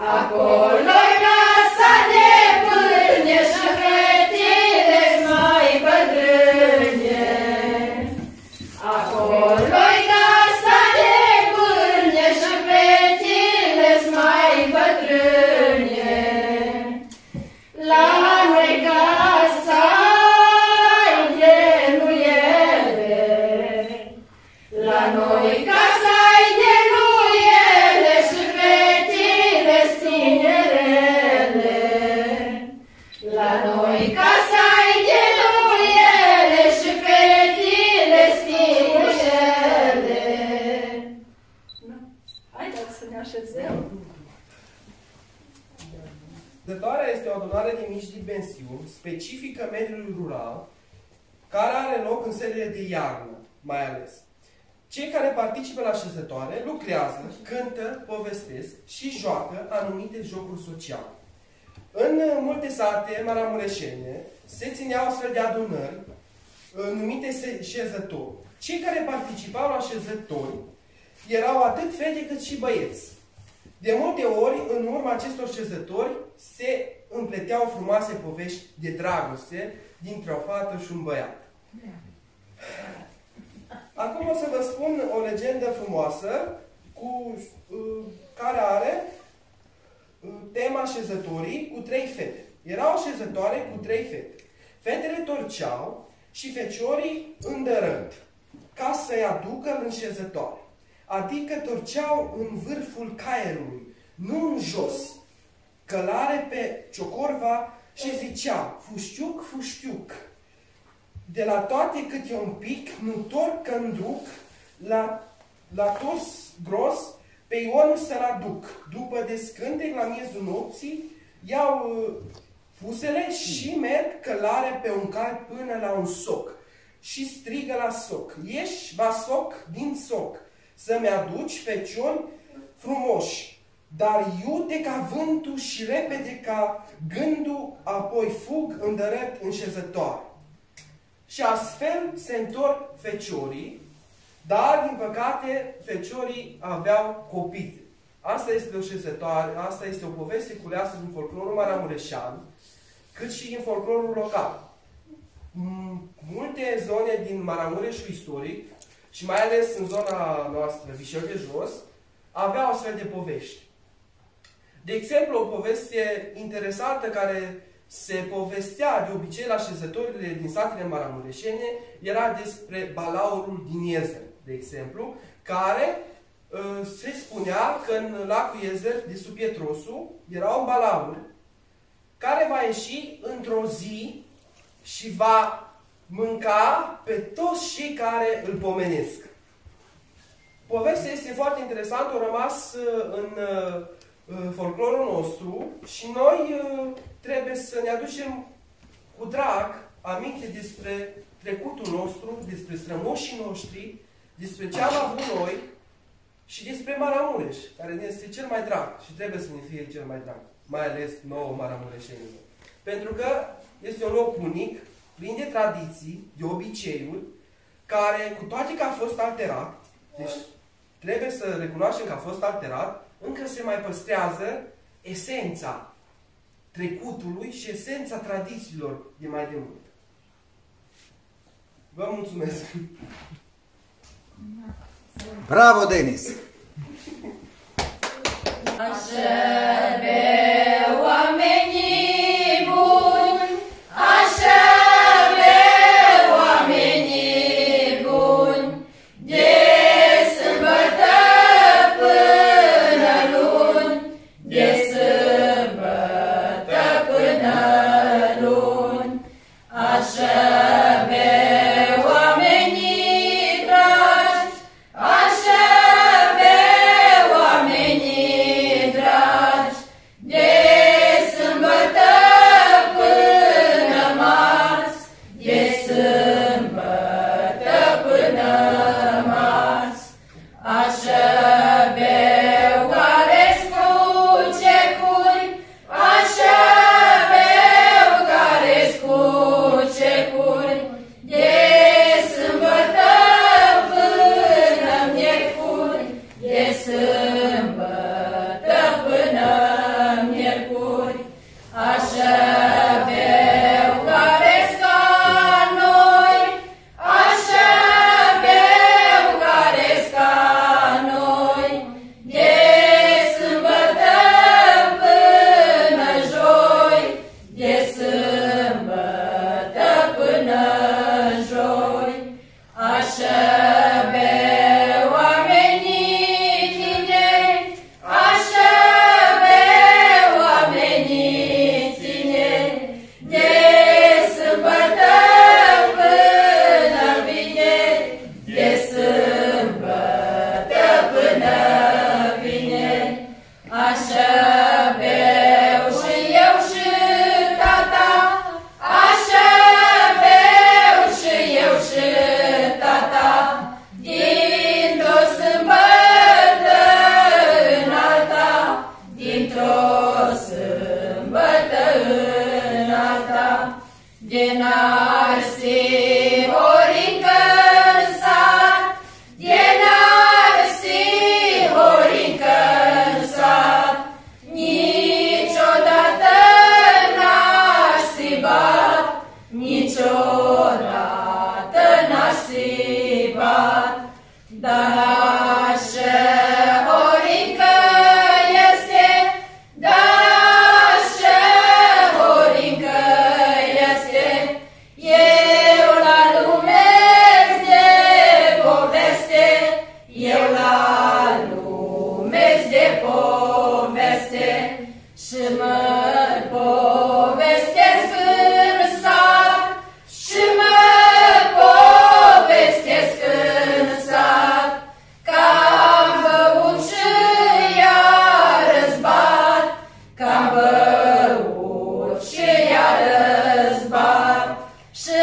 Acolo-i casa de pâine și fetile-s mai bătrâne. Acolo-i casa de pâine și fetile-s mai bătrâne. La noi casa-i de nuiele, la noi casa-i de nuiele și fetile-s tinerele. La noi casa-i de nuiele și fetile-s tinerele. Haideți să ne așezăm. Dătoarea este o adunare de mici dimensiuni, specifică mediului rural, care are loc în serile de iarnă, mai ales. Cei care participă la șezătoare lucrează, cântă, povestesc și joacă anumite jocuri sociale. În multe sate maramureșene se țineau astfel de adunări numite șezători. Cei care participau la șezători erau atât fete cât și băieți. De multe ori, în urma acestor șezători, se împleteau frumoase povești de dragoste dintre o fată și un băiat. Acum o să vă spun o legendă frumoasă care are tema șezătorii cu 3 fete. Era o șezătoare cu 3 fete. Fetele torceau și feciorii îndărând ca să-i aducă în șezătoare. Adică torceau în vârful caierului, nu în jos, călare pe ciocorva și ziceau, fuștiuc, fuștiuc, de la toate câte un pic, nu torc că-mi duc, la tors gros, pe Ion să-l aduc. După descântec la miezul nopții, iau fusele și merg călare pe un cal până la un soc. Și strigă la soc, ieși, va soc, din soc, să-mi aduci feciori frumoși, dar iute ca vântul și repede ca gândul, apoi fug îndărât în șezătoare. Și astfel se întorc feciorii, dar, din păcate, feciorii aveau copii. Asta este o șezătoare, asta este o poveste culeasă din folclorul maramureșan, cât și din folclorul local. Multe zone din Maramureșul istoric, și mai ales în zona noastră, Vișeu de Jos, aveau astfel de povești. De exemplu, o poveste interesantă care se povestea de obicei la șezătorile din satele maramureșene era despre balaurul din Iezer, de exemplu, care se spunea că în lacul Iezer de sub Pietrosu era un balaur care va ieși într-o zi și va mânca pe toți cei care îl pomenesc. Povestea este foarte interesantă, a rămas în folclorul nostru și noi trebuie să ne aducem cu drag aminte despre trecutul nostru, despre strămoșii noștri, despre ce am avut noi și despre Maramureș, care ne este cel mai drag și trebuie să ne fie cel mai drag, mai ales nouă maramureșenilor. Pentru că este un loc unic, plin de tradiții, de obiceiuri, care, cu toate că a fost alterat, deci trebuie să recunoaștem că a fost alterat, încă se mai păstrează esența trecutului și esența tradițiilor de mai de mult. Vă mulțumesc! Bravo, Denis! Așa pe oamenii buni, așa pe oamenii buni, de sâmbătă până luni, de sâmbătă până luni, așa pe oamenii dragi, așa pe oamenii dragi, de n-arsi horincă în sat, de n-arsi horincă în sat, niciodată n-aș sibat, niciodată n-aș sibat, dar așa horincă este, dar așa horincă este, eu la lume de poveste, eu la lume de poveste, și mă povestesc în sat, și mă povestesc în sat, că-am băut și iar-ți bat, că-am băut și iar-ți bat, și